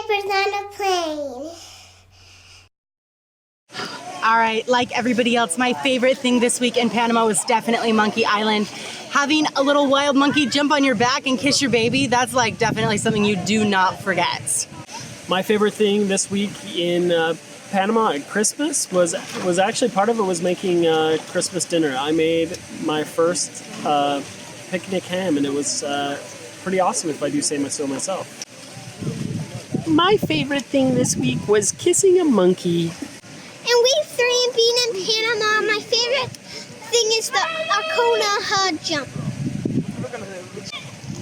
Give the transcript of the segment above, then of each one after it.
Diapers on a plane. All right, like everybody else, my favorite thing this week in Panama was definitely Monkey Island. Having a little wild monkey jump on your back and kiss your baby, that's like definitely something you do not forget. My favorite thing this week in Panama at Christmas was actually part of it was making Christmas dinner. I made my first picnic ham, and it was pretty awesome if I do say so myself. My favorite thing this week was kissing a monkey. In week 3 and being in Panama, my favorite thing is the Arcona jump.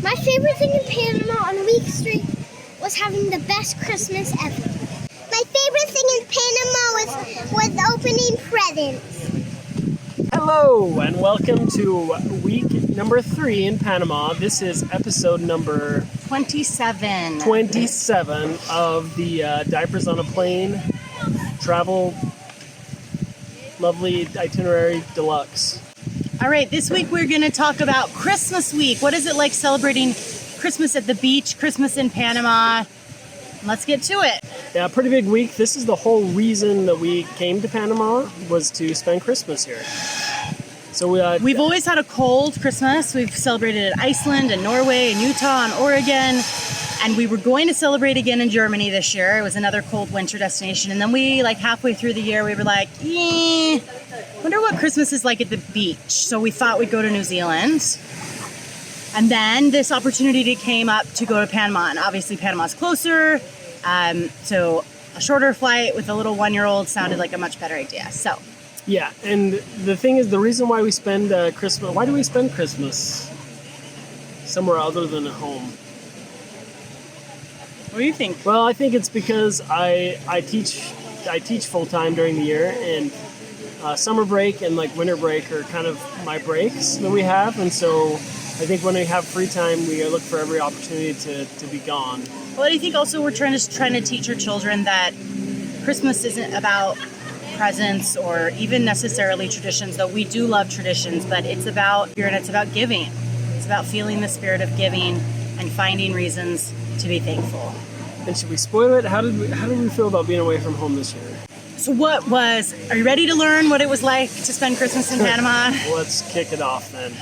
My favorite thing in Panama on week 3 was having the best Christmas ever. My favorite thing in Panama was opening presents. Hello and welcome to week number 3 in Panama. This is episode number 27 of the Diapers on a Plane travel lovely itinerary deluxe. All right, this week we're going to talk about Christmas week. What is it like celebrating Christmas at the beach, Christmas in Panama? Let's get to it. Yeah, pretty big week. This is the whole reason that we came to Panama, was to spend Christmas here. So we've always had a cold Christmas. We've celebrated in Iceland and Norway and Utah and Oregon. And we were going to celebrate again in Germany this year. It was another cold winter destination. And then we, like halfway through the year, we were like, wonder what Christmas is like at the beach. So we thought we'd go to New Zealand. And then this opportunity came up to go to Panama. And obviously Panama's closer. So a shorter flight with a little 1-year-old sounded like a much better idea. So yeah, and the thing is, the reason why we spend Christmas, why do we spend Christmas somewhere other than at home? What do you think? Well, I think it's because I teach full time during the year, and summer break and like winter break are kind of my breaks that we have, and so I think when we have free time, we look for every opportunity to be gone. Well, I think also we're trying to teach our children that Christmas isn't about presents or even necessarily traditions, though we do love traditions, but it's about giving. It's about feeling the spirit of giving and finding reasons to be thankful. And should we spoil it? How did we feel about being away from home this year? So are you ready to learn what it was like to spend Christmas in Panama? Let's kick it off then.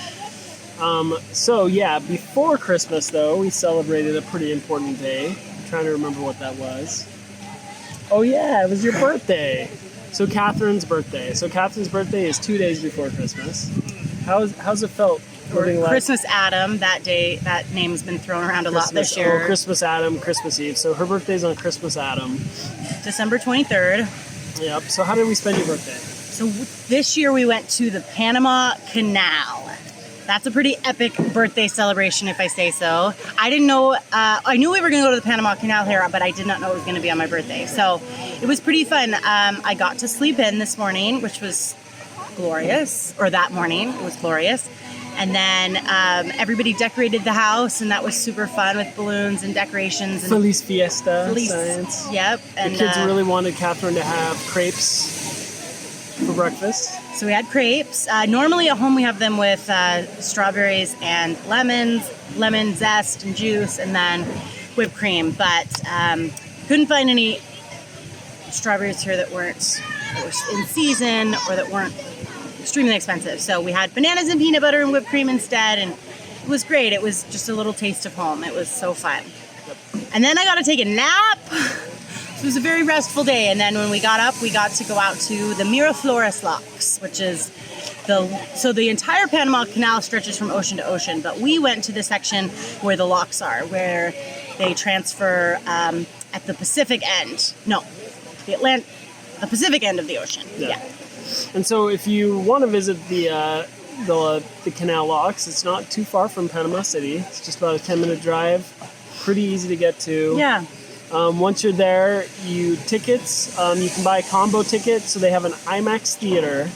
So yeah, before Christmas though, we celebrated a pretty important day. I'm trying to remember what that was. Oh yeah, it was your birthday. So Catherine's birthday. So Catherine's birthday is 2 days before Christmas. How's it felt? Or Christmas Adam, that day, that name's been thrown around a lot this year. Oh, Christmas Adam, Christmas Eve. So her birthday's on Christmas Adam. December 23rd. Yep. So how did we spend your birthday? So this year we went to the Panama Canal. That's a pretty epic birthday celebration, if I say so. I didn't know, I knew we were going to go to the Panama Canal here, but I did not know it was going to be on my birthday. So it was pretty fun. I got to sleep in this morning, which was glorious, or that morning, it was glorious. And then everybody decorated the house, and that was super fun with balloons and decorations. And Feliz Fiesta, Feliz, science. Yep. And the kids really wanted Catherine to have crepes for breakfast. So we had crepes. Normally at home we have them with strawberries and lemon zest and juice, and then whipped cream. But couldn't find any strawberries here that were in season or that weren't extremely expensive. So we had bananas and peanut butter and whipped cream instead, and it was great. It was just a little taste of home. It was so fun. And then I got to take a nap. It was a very restful day. And then when we got up, we got to go out to the Miraflores locks, which is the entire Panama Canal stretches from ocean to ocean, but we went to the section where the locks are, where they transfer at the Pacific end. No, the Pacific end of the ocean. Yeah. And so if you want to visit the canal locks, it's not too far from Panama City. It's just about a 10-minute drive. Pretty easy to get to. Yeah. Once you're there, you can buy a combo ticket. So they have an IMAX theater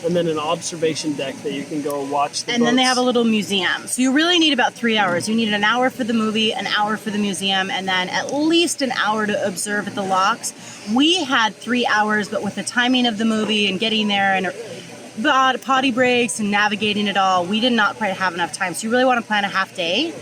and then an observation deck that you can go watch the boats. And then they have a little museum. So you really need about 3 hours. You need an hour for the movie, an hour for the museum, and then at least an hour to observe at the locks. We had 3 hours, but with the timing of the movie and getting there and potty breaks and navigating it all, we did not quite have enough time. So you really want to plan a half day.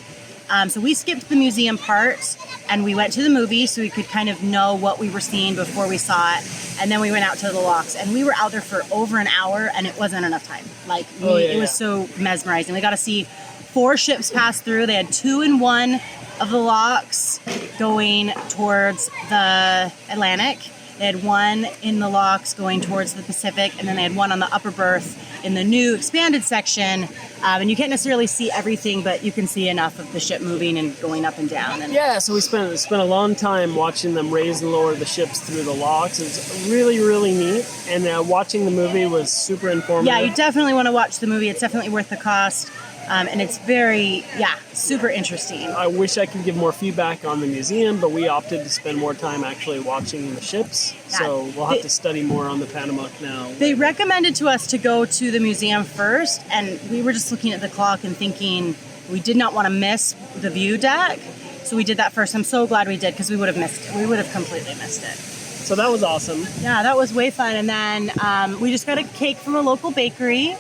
So we skipped the museum part and we went to the movie so we could kind of know what we were seeing before we saw it. And then we went out to the locks and we were out there for over an hour and it wasn't enough time. Like it was so mesmerizing. We got to see 4 ships pass through. They had 2 in one of the locks going towards the Atlantic. They had 1 in the locks going towards the Pacific, and then they had 1 on the upper berth in the new expanded section. And you can't necessarily see everything, but you can see enough of the ship moving and going up and down. And yeah, so we spent a long time watching them raise and lower the ships through the locks. It's really, really neat. And watching the movie was super informative. Yeah, you definitely want to watch the movie. It's definitely worth the cost. And it's very, super interesting. I wish I could give more feedback on the museum, but we opted to spend more time actually watching the ships. Yeah. So we'll have to study more on the Panama Canal. They recommended to us to go to the museum first, and we were just looking at the clock and thinking we did not want to miss the view deck. So we did that first. I'm so glad we did because we would have missed it. We would have completely missed it. So that was awesome. Yeah, that was way fun. And then we just got a cake from a local bakery.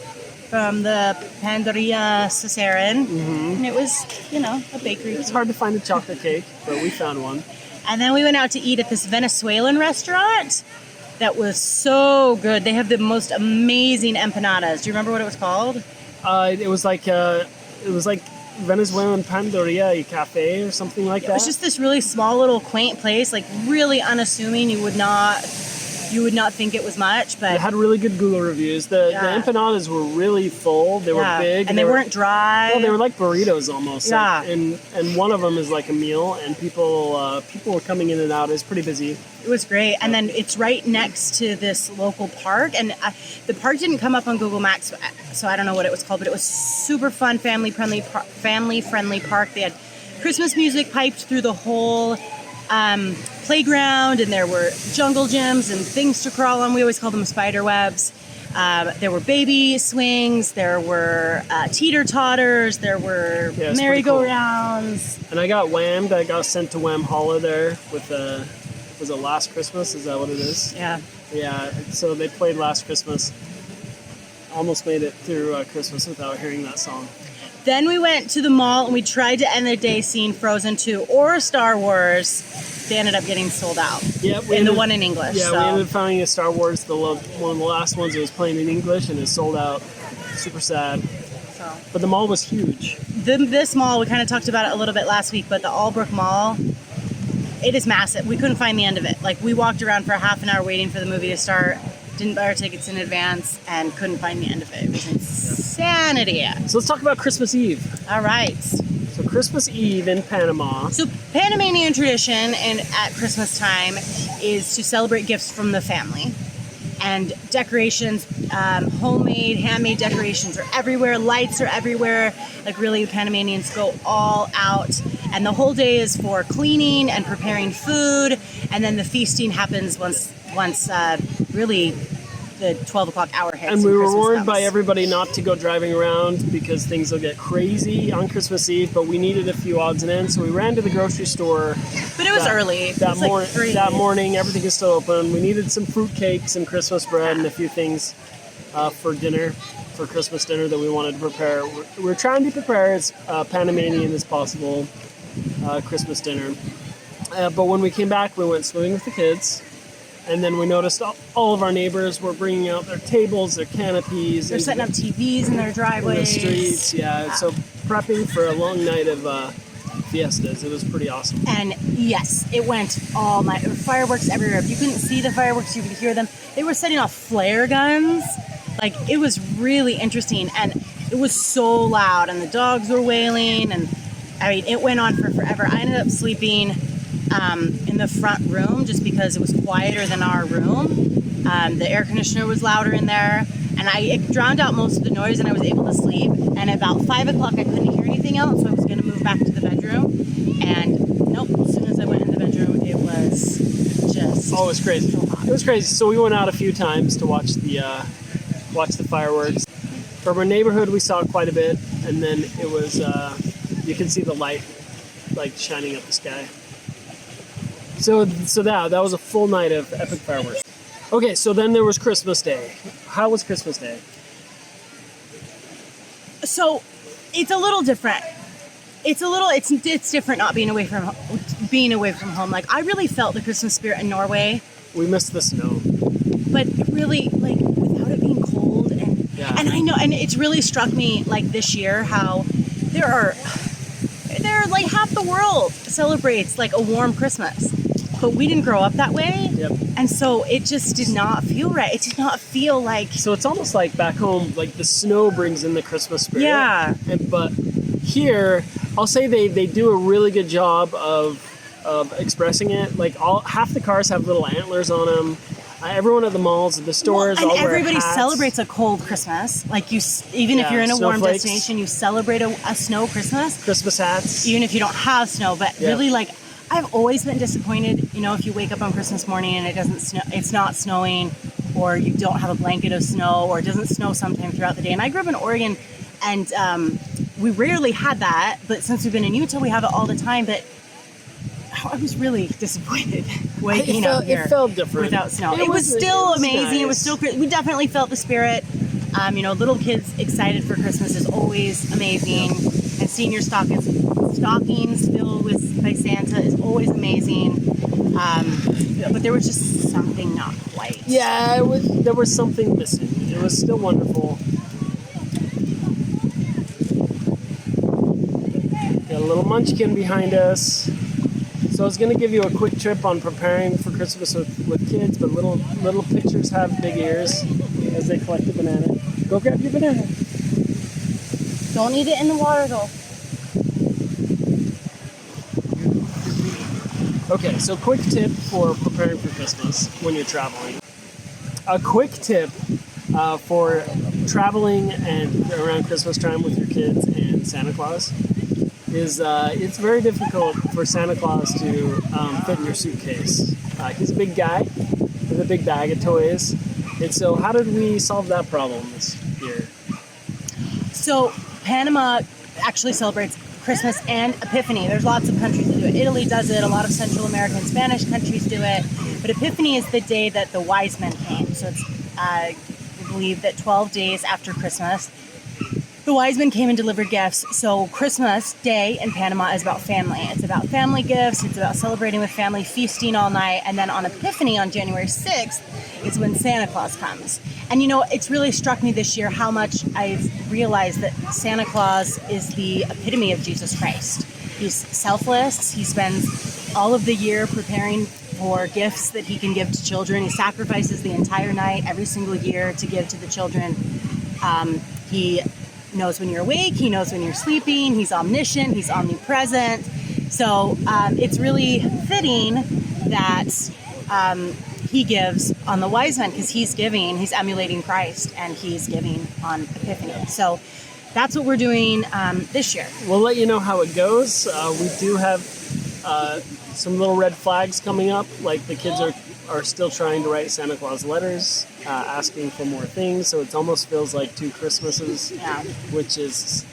From the Pandoria Cicerin. And it was, a bakery. It's hard to find a chocolate cake, but we found one. And then we went out to eat at this Venezuelan restaurant that was so good. They have the most amazing empanadas. Do you remember what it was called? It was like Venezuelan Pandoria y Cafe or something like that. It was just this really small little quaint place, like really unassuming. You would not think it was much, but it had really good Google reviews. The empanadas were really full. They were big, and they weren't dry. Well, they were like burritos almost. Yeah, like, and one of them is like a meal, and people were coming in and out. It was pretty busy. It was great, and then it's right next to this local park, and the park didn't come up on Google Maps, so I don't know what it was called, but it was super fun, family friendly park. They had Christmas music piped through the whole playground, and there were jungle gyms and things to crawl on. We always call them spider webs. There were baby swings, there were teeter-totters, there were merry-go-rounds. Cool. And I got whammed. I got sent to Wham Holla there with was it Last Christmas? Is that what it is? Yeah. Yeah, so they played Last Christmas. Almost made it through Christmas without hearing that song. Then we went to the mall and we tried to end the day seeing Frozen 2 or Star Wars. They ended up getting sold out. Yeah, the one in English. Yeah, so. we ended up finding a Star Wars, one of the last ones that was playing in English, and it sold out. Super sad. So. But the mall was huge. This mall, we kind of talked about it a little bit last week, but the Albrook Mall, it is massive. We couldn't find the end of it. Like, we walked around for half an hour waiting for the movie to start, didn't buy our tickets in advance, and couldn't find the end of it. It was insanity. So let's talk about Christmas Eve. All right. So Christmas Eve in Panama. So Panamanian tradition at Christmas time is to celebrate gifts from the family. And decorations, homemade, handmade decorations are everywhere. Lights are everywhere. Like, really, Panamanians go all out. And the whole day is for cleaning and preparing food. And then the feasting happens once really the 12 o'clock hour hits. And we were warned comes. by everybody not to go driving around because things will get crazy on Christmas Eve, but we needed a few odds and ends, so we ran to the grocery store. But it was early. That morning, everything is still open. We needed some fruitcake, some Christmas bread, and a few things for Christmas dinner that we wanted to prepare. We're trying to prepare as Panamanian as possible Christmas dinner. But when we came back, we went swimming with the kids. And then we noticed all of our neighbors were bringing out their tables, their canopies. They're setting up TVs in their driveways. In the streets, yeah. So prepping for a long night of fiestas. It was pretty awesome. And yes, it went all night. There were fireworks everywhere. If you couldn't see the fireworks, you could hear them. They were setting off flare guns. Like, it was really interesting. And it was so loud. And the dogs were wailing. And, I mean, it went on for forever. I ended up sleeping in the front room just because it was quieter than our room. The air conditioner was louder in there, and it drowned out most of the noise, and I was able to sleep. And at about 5 o'clock, I couldn't hear anything else, so I was going to move back to the bedroom. And nope, as soon as I went in the bedroom, it was just it was crazy. So hot. It was crazy. So we went out a few times to watch the fireworks. From our neighborhood, we saw quite a bit, and then it was you could see the light like shining up the sky. So that was a full night of epic fireworks. Okay, so then there was Christmas Day. How was Christmas Day? So it's a little different. it's different not being away from home. Like, I really felt the Christmas spirit in Norway, We missed the snow. but really, like, without it being cold, and Yeah. and I know, and it's really struck me, like, this year how there are like half the world celebrates like a warm Christmas, but we didn't grow up that way. Yep. And so it just did not feel right. It did not feel like, So it's almost like back home, like the snow brings in the Christmas spirit. yeah. But here, I'll say they do a really good job of expressing it. Like half the cars have little antlers on them. Everyone at the malls, at the stores, And all wear everybody hats. celebrates a cold Christmas. Like, even if Yeah, you're in a warm snowflakes. destination, you celebrate a snow Christmas, Christmas hats. even if you don't have snow. But Yeah. really, like, I've always been disappointed, if you wake up on Christmas morning and it doesn't snow, it's not snowing, or you don't have a blanket of snow, or it doesn't snow sometime throughout the day. And I grew up in Oregon, and we rarely had that. But since we've been in Utah, we have it all the time. But I was really disappointed waking up here It felt different. without snow. It was still amazing. It was still, we definitely felt the spirit. Little kids excited for Christmas is always amazing. And seeing your stockings filled by Santa is always amazing. But there was just something not quite. Yeah, there was something missing. It was still wonderful. Got a little munchkin behind us. So I was going to give you a quick trip on preparing for Christmas with kids, but little pictures have big ears as they collect a banana. Go grab your banana. Don't eat it in the water, though. Okay, so quick tip for preparing for Christmas when you're traveling. A quick tip for traveling and around Christmas time with your kids and Santa Claus is it's very difficult for Santa Claus to fit in your suitcase. He's a big guy with a big bag of toys. And so how did we solve that problem this year? So Panama actually celebrates Christmas and Epiphany. There's lots of countries that do it. Italy does it. A lot of Central American Spanish countries do it. But Epiphany is the day that the wise men came. So it's, I believe that 12 days after Christmas, the wise men came and delivered gifts. So Christmas Day in Panama is about family. It's about family gifts. It's about celebrating with family, feasting all night. And then on Epiphany on January 6th is when Santa Claus comes. And it's really struck me this year how much I've realized that Santa Claus is the epitome of Jesus Christ. He's selfless. He spends all of the year preparing for gifts that he can give to children. He sacrifices the entire night every single year to give to the children. He knows when you're awake. He knows when you're sleeping. He's omniscient. He's omnipresent. So it's really fitting that he gives on the wise men, because he's emulating Christ, and he's giving on Epiphany. So that's what we're doing this year. We'll let you know how it goes. We do have some little red flags coming up, like the kids are still trying to write Santa Claus letters, asking for more things, so it almost feels like two Christmases, which is,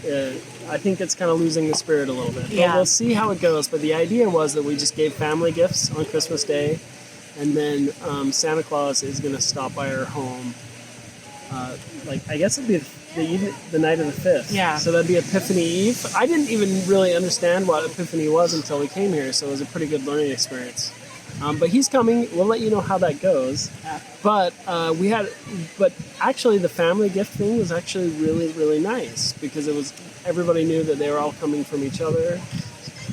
I think it's kind of losing the spirit a little bit. Yeah. But we'll see how it goes, but the idea was that we just gave family gifts on Christmas Day, and then Santa Claus is going to stop by our home, I guess it'd be the night of the 5th. Yeah. So that'd be Epiphany Eve. I didn't even really understand what Epiphany was until we came here, so it was a pretty good learning experience. But he's coming. We'll let you know how that goes. Yeah. But actually the family gift thing was actually really, really nice, because everybody knew that they were all coming from each other,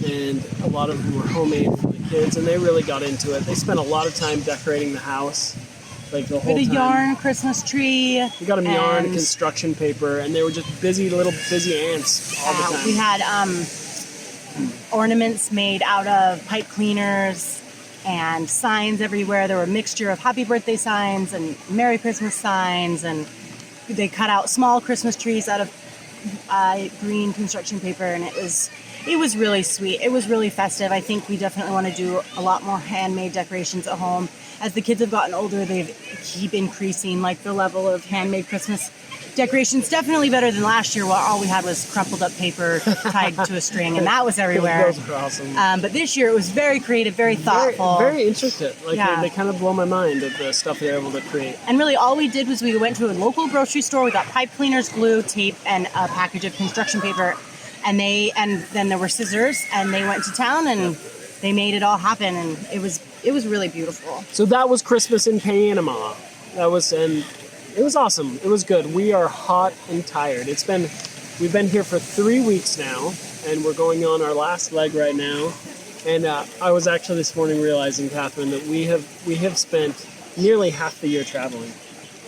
and a lot of them were homemade for the kids, and they really got into it. They spent a lot of time decorating the house, like the whole With a time. yarn Christmas tree. We got them yarn, and construction paper, and they were just busy ants all the time. we had ornaments made out of pipe cleaners and signs everywhere. There were a mixture of happy birthday signs and Merry Christmas signs, and they cut out small Christmas trees out of green construction paper, and it was really sweet. It was really festive. I think we definitely want to do a lot more handmade decorations at home. As the kids have gotten older, they keep increasing the level of handmade Christmas decorations. Definitely better than last year, where all we had was crumpled up paper tied to a string, and that was everywhere. Those were awesome. But this year it was very creative, very thoughtful. Very intricate. Yeah. They kind of blow my mind at the stuff they're able to create. And really all we did was we went to a local grocery store, we got pipe cleaners, glue, tape, and a package of construction paper. and then there were scissors, and they went to town and they made it all happen, and it was really beautiful. So that was Christmas in Panama. It was awesome. It was good. We are hot and tired. We've been here for 3 weeks now, and we're going on our last leg right now. And I was actually this morning realizing, Catherine, that we have spent nearly half the year traveling.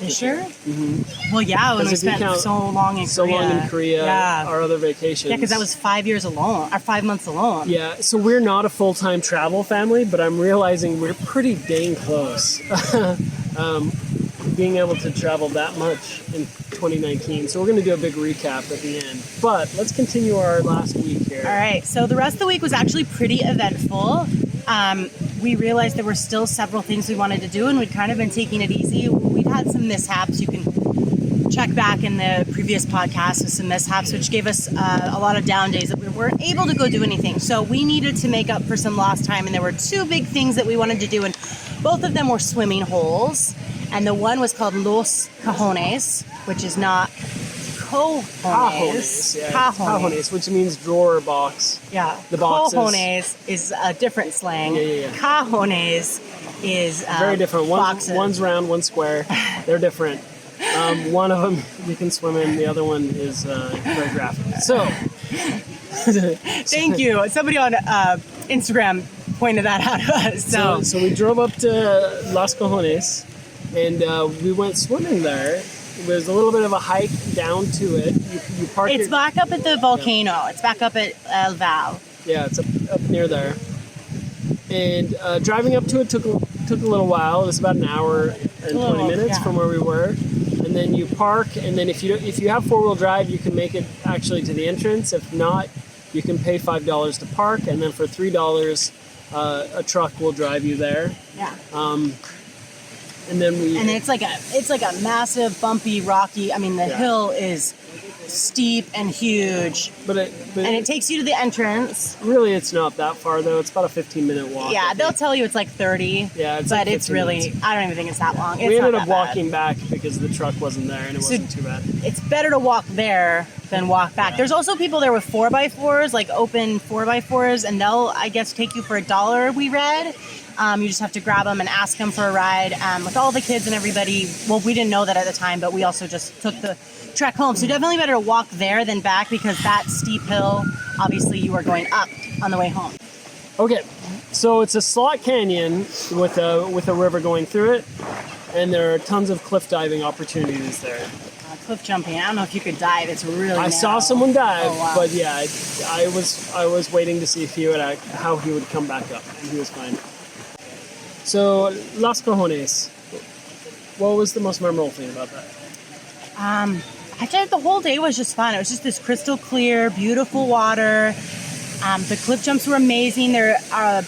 You sure? Mm-hmm. Well, yeah, when we spent so long in Korea. Yeah. Our other vacations. Yeah, because that was 5 years alone, or 5 months alone. Yeah, so we're not a full-time travel family, but I'm realizing we're pretty dang close. Being able to travel that much in 2019. So we're going to do a big recap at the end. But let's continue our last week here. All right, so the rest of the week was actually pretty eventful. We realized there were still several things we wanted to do, and we'd kind of been taking it easy. We've had some mishaps. You can check back in the previous podcast with some mishaps, which gave us a lot of down days that we weren't able to go do anything. So we needed to make up for some lost time, and there were two big things that we wanted to do, and both of them were swimming holes. And the one was called Los Cajones, which is not Cajones. Cajones, which means drawer box. Yeah. The boxes. Cajones is a different slang. Yeah. Cajones is very different. One's round, one's square. They're different. One of them you can swim in. The other one is very graphic. So. Thank you. Somebody on Instagram pointed that out to us. So we drove up to Los Cajones, and we went swimming there. It was a little bit of a hike down to it. You park. It's back up at the volcano. Yeah. It's back up at El Val. Yeah, it's up near there. And driving up to it took a little while. It was about an hour and 20 minutes from where we were. And then you park, and then if you have four-wheel drive, you can make it actually to the entrance. If not, you can pay $5 to park, and then for $3, a truck will drive you there. Yeah. And then it's like a massive, bumpy, rocky. I mean, the hill is steep and huge. But it takes you to the entrance. Really, it's not that far though. It's about a 15-minute walk. Yeah, they'll tell you it's like 30. Yeah, but it's really minutes. I don't even think it's that long. We ended up walking back because the truck wasn't there and it wasn't too bad. It's better to walk there than walk back. Yeah. There's also people there with 4x4s, like open 4x4s, and they'll, I guess, take you for $1. We read. You just have to grab them and ask them for a ride with all the kids and everybody. Well, we didn't know that at the time, but we also just took the trek home. So definitely better to walk there than back because that steep hill, obviously you are going up on the way home. Okay, so it's a slot canyon with a river going through it, and there are tons of cliff diving opportunities there. Cliff jumping. I don't know if you could dive. It's really narrow. I saw someone dive, oh, wow. But yeah, I was waiting to see if how he would come back up, and he was fine. So, Los Cajones, what was the most memorable thing about that? Actually, the whole day was just fun. It was just this crystal clear, beautiful water. The cliff jumps were amazing. Our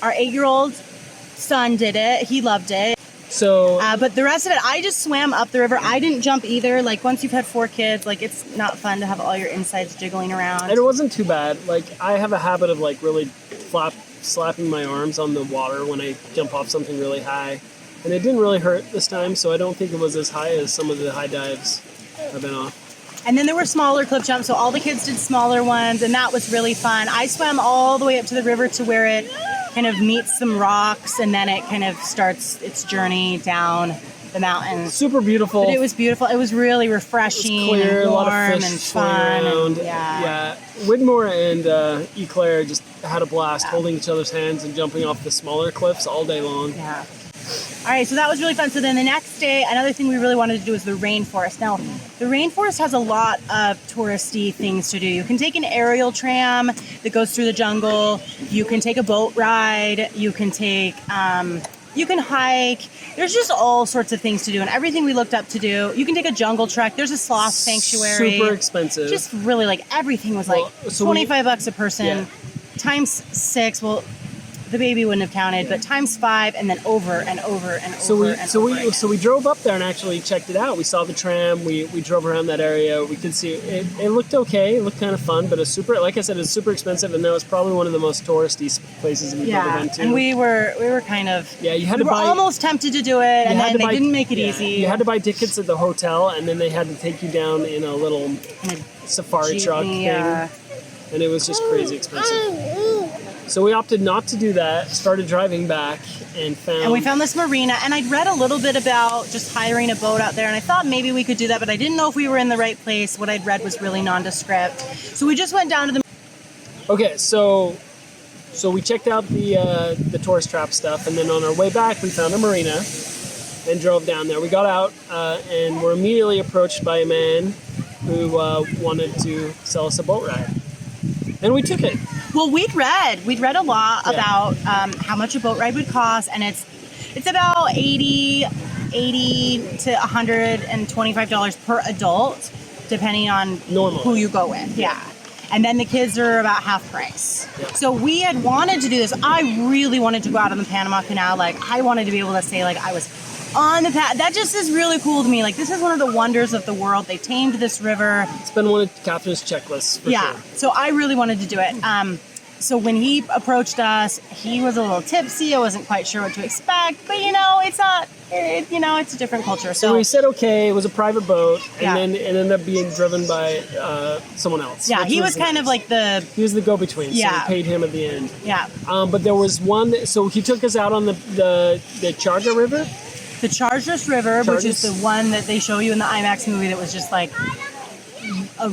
8-year-old son did it. He loved it. So, but the rest of it, I just swam up the river. I didn't jump either. Like, once you've had 4 kids, like, it's not fun to have all your insides jiggling around. And it wasn't too bad. Like, I have a habit of, like, really slapping my arms on the water when I jump off something really high. And it didn't really hurt this time, so I don't think it was as high as some of the high dives I've been off. And then there were smaller cliff jumps, so all the kids did smaller ones, and that was really fun. I swam all the way up to the river to where it kind of meets some rocks, and then it kind of starts its journey down the mountain. Super beautiful. But it was beautiful. It was really refreshing, it was clear, and warm, a lot of fish and fun. Around. And, yeah. Widmore and Eclair just had a blast holding each other's hands and jumping off the smaller cliffs all day long. Yeah. All right, so that was really fun. So then the next day, another thing we really wanted to do was the rainforest. Now, the rainforest has a lot of touristy things to do. You can take an aerial tram that goes through the jungle. You can take a boat ride. You can take, you can hike. There's just all sorts of things to do, and everything we looked up to do. You can take a jungle trek. There's a sloth sanctuary. Super expensive. Just really, like, everything was like $25 a person, times 6. Well, the baby wouldn't have counted, but times 5, and then over and over and over. So we drove up there and actually checked it out. We saw the tram. We drove around that area. We could see it. It looked okay. It looked kind of fun, but like I said, it's super expensive, and that was probably one of the most touristy places we've ever been to. And we were kind of we were almost tempted to do it, and then they didn't make it easy. You had to buy tickets at the hotel, and then they had to take you down in a little safari truck thing. and it was just crazy expensive. So we opted not to do that, started driving back, and we found this marina, and I'd read a little bit about just hiring a boat out there, and I thought maybe we could do that, but I didn't know if we were in the right place. What I'd read was really nondescript. So we just went down to the... Okay, so we checked out the tourist trap stuff, and then on our way back, we found a marina and drove down there. We got out and were immediately approached by a man who wanted to sell us a boat ride. And we took it. Well, we'd read a lot about how much a boat ride would cost, and it's about $80 to $125 per adult, depending on who you go with. Yeah. And then the kids are about half price. Yep. So we had wanted to do this. I really wanted to go out on the Panama Canal. Like, I wanted to be able to say, like, I was on the path. That just is really cool to me. Like, this is one of the wonders of the world. They tamed this river. It's been one of Catherine's checklists for sure. So I really wanted to do it. So when he approached us, he was a little tipsy. I wasn't quite sure what to expect, but it's not. It's a different culture. So we said okay. It was a private boat, and then it ended up being driven by someone else. Yeah, he was kind of like he was the go-between. So we paid him at the end. Yeah. But there was one. So he took us out on the Charga River. The Chargers River, which is the one that they show you in the IMAX movie that was just like a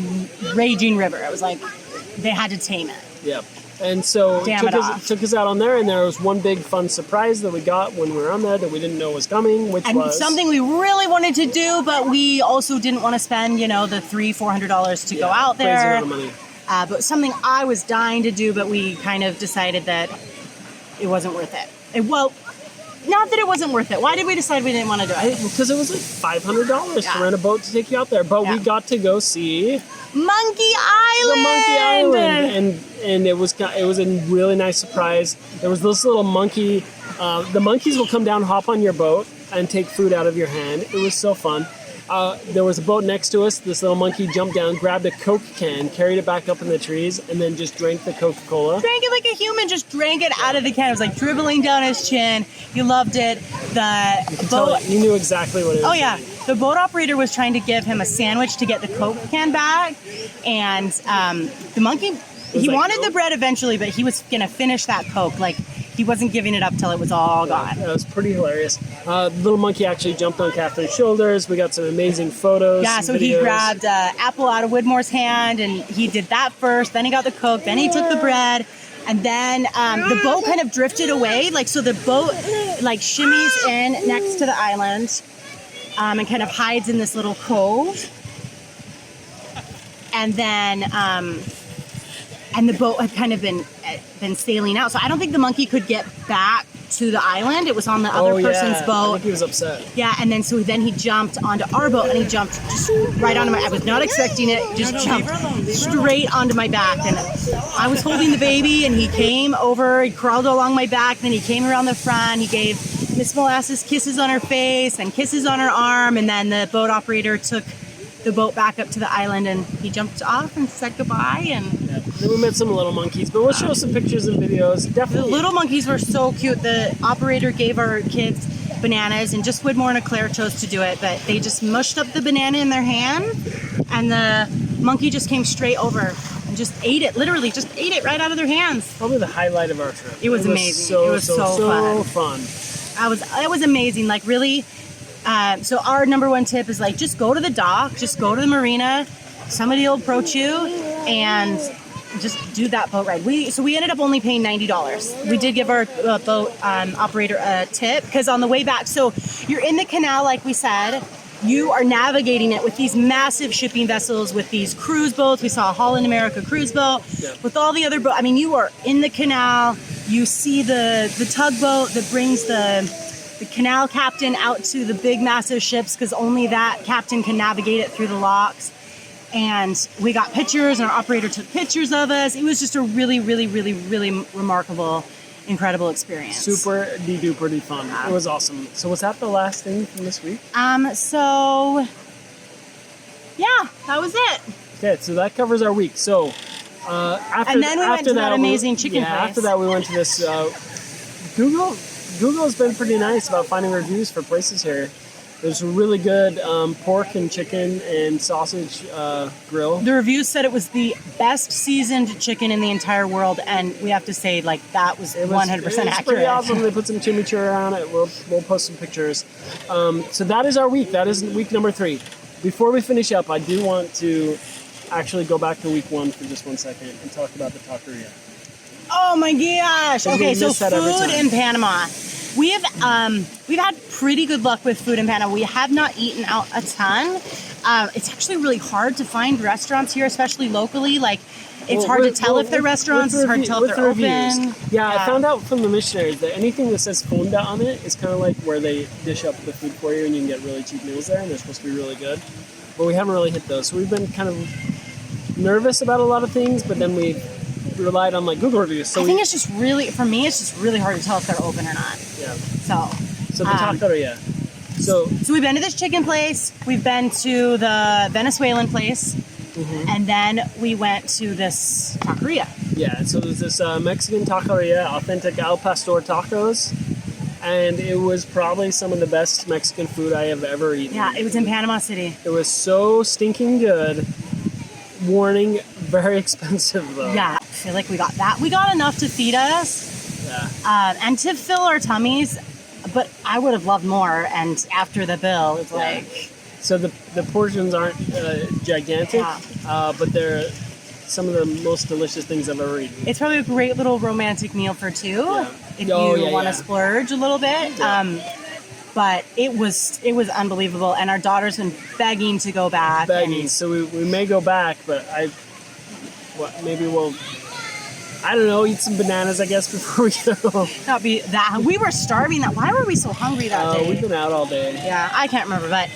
raging river. It was like they had to tame it. Yep. And so took us out on there, and there was one big fun surprise that we got when we were on there that we didn't know was coming, which was something we really wanted to do, but we also didn't want to spend, the $300-400 to go out there. Crazy amount of money. But something I was dying to do, but we kind of decided that it wasn't worth it. Not that it wasn't worth it. Why did we decide we didn't want to do it? Because it was like $500 to rent a boat to take you out there. But we got to go see Monkey Island. The Monkey Island, and it was a really nice surprise. There was this little monkey. The monkeys will come down, hop on your boat, and take food out of your hand. It was so fun. There was a boat next to us. This little monkey jumped down, grabbed a Coke can, carried it back up in the trees, and then just drank the Coca-Cola. Drank it like a human, just drank it out of the can. It was like dribbling down his chin. He loved it. The boat... He knew exactly what it was. Oh, yeah. The boat operator was trying to give him a sandwich to get the Coke can back, and the monkey... He wanted the bread eventually, but he was going to finish that Coke. Like, he wasn't giving it up till it was all gone. It was pretty hilarious. The little monkey actually jumped on Catherine's shoulders. We got some amazing photos. Yeah, so he grabbed an apple out of Widmore's hand, and he did that first. Then he got the Coke. Then he took the bread. And then the boat kind of drifted away. So the boat, shimmies in next to the island and kind of hides in this little cove. And then... and the boat had kind of been sailing out. So I don't think the monkey could get back to the island. It was on the other person's boat. I think he was upset. Yeah, and then he jumped onto our boat, and he jumped just right onto I was not expecting it. Just jumped straight onto my back. And I was holding the baby, and he came over. He crawled along my back. Then he came around the front. He gave Miss Molasses kisses on her face and kisses on her arm. And then the boat operator took the boat back up to the island, and he jumped off and said goodbye. And then we met some little monkeys, but we'll show some pictures and videos. Definitely. The little monkeys were so cute. The operator gave our kids bananas, and just Widmore and Claire chose to do it, but they just mushed up the banana in their hand, and the monkey just came straight over and just ate it, literally just ate it right out of their hands. Probably the highlight of our trip. It was amazing. It was so fun. It was amazing. Like, really. So our number one tip is just go to the dock, just go to the marina. Somebody will approach you and just do that boat ride. We ended up only paying $90. We did give our boat operator a tip because on the way back, so you're in the canal, like we said, you are navigating it with these massive shipping vessels, with these cruise boats. We saw a Holland America cruise boat with all the other boats. I mean, you are in the canal. You see the tugboat that brings the canal captain out to the big massive ships because only that captain can navigate it through the locks. And we got pictures, and our operator took pictures of us. It was just a really, really, really, really remarkable, incredible experience. Super duper fun. It was awesome. So was that the last thing from this week? So yeah, that was it. Okay, so that covers our week. So and then we went to that amazing chicken place. After that we went to this Google's been pretty nice about finding reviews for places here. There's a really good pork and chicken and sausage grill. The reviews said it was the best seasoned chicken in the entire world, and we have to say, like, that was 100% It's accurate. pretty awesome. They put some chimichurri on it. We'll post some pictures. So that is our week. That is week number 3. Before we finish up, I do want to actually go back to week 1 for just 1 second and talk about the taqueria. Oh my gosh! Okay, so miss that every food time. in Panama. We've had pretty good luck with food in Panama. We have not eaten out a ton. It's actually really hard to find restaurants here, especially locally. Like, it's hard to tell if they're restaurants. It's hard to tell if they're open. Yeah, I found out from the missionaries that anything that says fonda on it is kind of like where they dish up the food for you, and you can get really cheap meals there, and they're supposed to be really good. But we haven't really hit those, so we've been kind of nervous about a lot of things, but then we relied on like Google reviews. So I think it's just really, for me, it's just really hard to tell if they're open or not. yeah. So So the taqueria. So we've been to this chicken place. We've been to the Venezuelan place. And then we went to this taqueria. yeah, so there's this Mexican taqueria, authentic al pastor tacos, and it was probably some of the best Mexican food I have ever eaten. Yeah, it was in Panama City. It was so stinking good. Warning, very expensive though. Yeah, I feel like we got that. We got enough to feed us Yeah. and to fill our tummies, but I would have loved more. And after the bill, it's like... So the portions aren't gigantic, but they're some of the most delicious things I've ever eaten. It's probably a great little romantic meal for two if Oh, you yeah, want to yeah. splurge a little bit. Yeah. But it was unbelievable, and our daughter's been begging to go back. Begging, so we may go back, but maybe we'll, I don't know, eat some bananas, I guess, before we go. Not be that we were starving. Why were we so hungry that day? We've been out all day. Yeah, I can't remember, but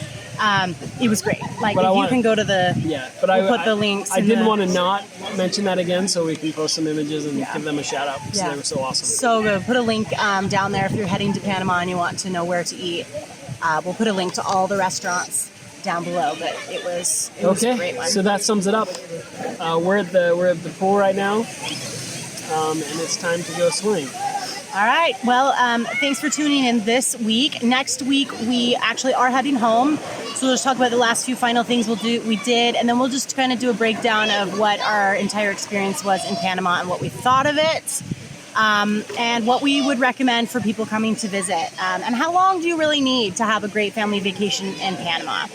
it was great. Like, But if you can go to the... Yeah, but We'll put the links I in didn't the- want to not mention that again, so we can post some images and give them a shout out because they were so awesome. So good. Put a link down there if you're heading to Panama and you want to know where to eat. We'll put a link to all the restaurants down below, but it was a great one. So that sums it up. We're at the pool right now, and it's time to go swing. All right. Well, thanks for tuning in this week. Next week, we actually are heading home. So we'll just talk about the last few final things we did, and then we'll just kind of do a breakdown of what our entire experience was in Panama and what we thought of it, and what we would recommend for people coming to visit, and how long do you really need to have a great family vacation in Panama.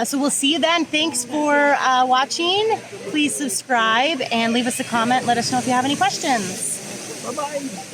So we'll see you then. Thanks for watching. Please subscribe and leave us a comment. Let us know if you have any questions. Bye-bye.